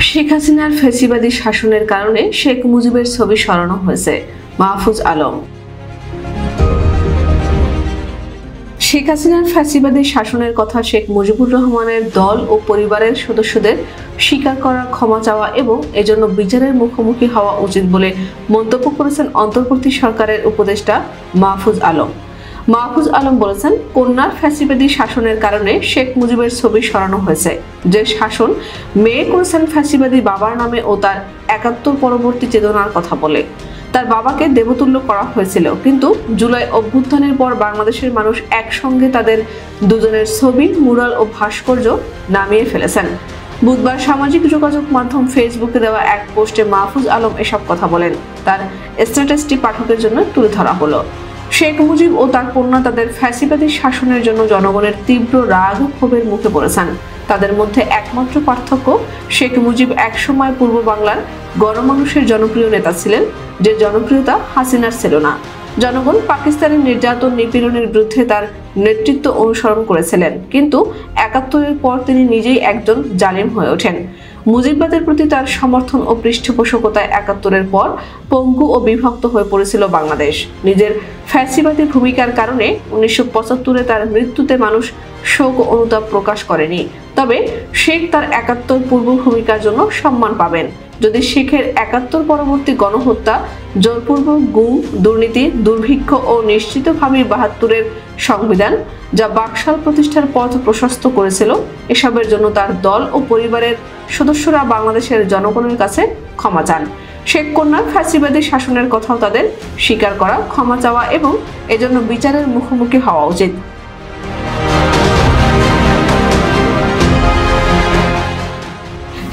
শেখ হাসিনার ফ্যাসিবাদী শাসনের কারণে শেখ মুজিবের ছবি সরানো হয়েছে। মাহফুজ আলম। শেখ হাসিনার ফ্যাসিবাদী শাসনের কথা শেখ মুজিবুর রহমানের দল ও পরিবারের সদস্যদের স্বীকার করা, ক্ষমা চাওয়া এবং এজন্য বিচারের মুখোমুখি হওয়া উচিত বলে মন্তব্য করেছেন অন্তর্বর্তী সরকারের উপদেষ্টা মাহফুজ আলম। মাহফুজ আলম বলেছেন, কন্যার ফ্যাসিবাদী শাসনের কারণে শেখ মুজিবের ছবি সরানো হয়েছে। যে শাসন মেয়ে করেছেন ফ্যাসিবাদী বাবার নামে ও তার ৭১ পরবর্তী চেতনার কথা বলে। তার বাবাকে দেবতুল্য করা হয়েছিল, কিন্তু জুলাই অভ্যুত্থানের পর বাংলাদেশের মানুষ একসঙ্গে তাদের দুজনের ছবি, মুরাল ও ভাস্কর্য নামিয়ে ফেলেছেন। বুধবার সামাজিক যোগাযোগ মাধ্যম ফেসবুকে দেওয়া এক পোস্টে মাহফুজ আলম এসব কথা বলেন। তার স্ট্যাটাসটি পাঠকের জন্য তুলে ধরা হলো। শেখ মুজিব ও তার কন্যা তাদের ফ্যাসিবাদী শাসনের জন্য জনগণের তীব্র রাগ ও ক্ষোভের মুখে পড়েছেন। তাদের মধ্যে একমাত্র পার্থক্য, শেখ মুজিব একসময় পূর্ব বাংলার গণমানুষের জনপ্রিয় নেতা ছিলেন, যে জনপ্রিয়তা হাসিনার ছিল না। জনগণ পাকিস্তানের নির্যাতন নিপীড়নের বিরুদ্ধে তার নেতৃত্ব অনুসরণ করেছিলেন, কিন্তু ৭১-এর পর তিনি নিজেই একজন জালিম হয়ে ওঠেন। মুজিববাদের প্রতি তার সমর্থন ও পৃষ্ঠপোষকতায় ৭১-এর পর পঙ্গু ও বিভক্ত হয়ে পড়েছিল বাংলাদেশ। নিজের ফ্যাসিবাদী ভূমিকার কারণে ১৯৭৫-এ তার মৃত্যুতে মানুষ শোক ও অনুতাপ প্রকাশ করেনি। তবে শেখ তার ৭১ পূর্ব ভূমিকার জন্য সম্মান পাবেন। যদি শেখের ৭১ পরবর্তী গণহত্যা, জোরপূর্বক গুম, দুর্নীতি, দুর্ভিক্ষ ও নিশ্চিতভাবে ৭২-এর সংবিধান, যা বাকশাল প্রতিষ্ঠার পথ প্রশস্ত করেছিল, এসবের জন্য তার দল ও পরিবারের সদস্যরা বাংলাদেশের জনগণের কাছে ক্ষমা চান। শেখ কন্যার ফ্যাসিবাদী শাসনের কথাও তাদের স্বীকার করা, ক্ষমা চাওয়া এবং এজন্য বিচারের মুখোমুখি হওয়া উচিত।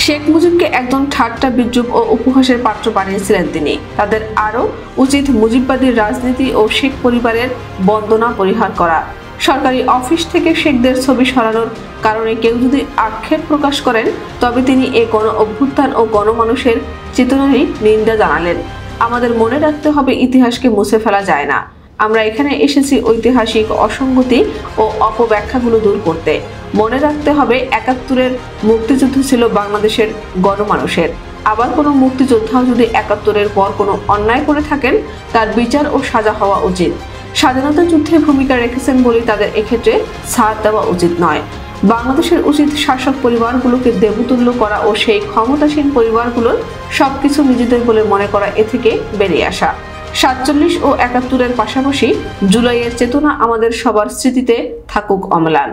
শেখ মুজিবকে একজন ঠাট্টা, বিদ্রূপ ও উপহাসের পাত্র বানিয়েছিলেন তিনি। তাদের আরও উচিত মুজিববাদী রাজনীতি ও শেখ পরিবারের বন্দনা পরিহার করা। সরকারি অফিস থেকে শেখদের ছবি সরানোর কারণে কেউ যদি আক্ষেপ প্রকাশ করেন, তবে তিনি এ গণ অভ্যুত্থান ও গণমানুষের চেতনারই নিন্দা জানালেন। আমাদের মনে রাখতে হবে, ইতিহাসকে মুছে ফেলা যায় না। আমরা এখানে এসেছি ঐতিহাসিক অসঙ্গতি ও অপব্যাখ্যাগুলো দূর করতে। মনে রাখতে হবে, ৭১-এর মুক্তিযুদ্ধ ছিল বাংলাদেশের গণমানুষের। আবার কোনো মুক্তিযোদ্ধাও যদি ৭১-এর পর কোনো অন্যায় করে থাকেন, তার বিচার ও সাজা হওয়া উচিত। স্বাধীনতা যুদ্ধে ভূমিকা রেখেছেন বলে তাদের এক্ষেত্রে ছাড় দেওয়া উচিত নয়। বাংলাদেশের উচিত শাসক পরিবারগুলোকে দেবতুল্য করা ও সেই ক্ষমতাসীন পরিবারগুলোর সবকিছু নিজেদের বলে মনে করা, এ থেকে বেরিয়ে আসা। ৪৭ ও ৭১-এর পাশাপাশি জুলাইয়ের চেতনা আমাদের সবার স্মৃতিতে থাকুক অম্লান।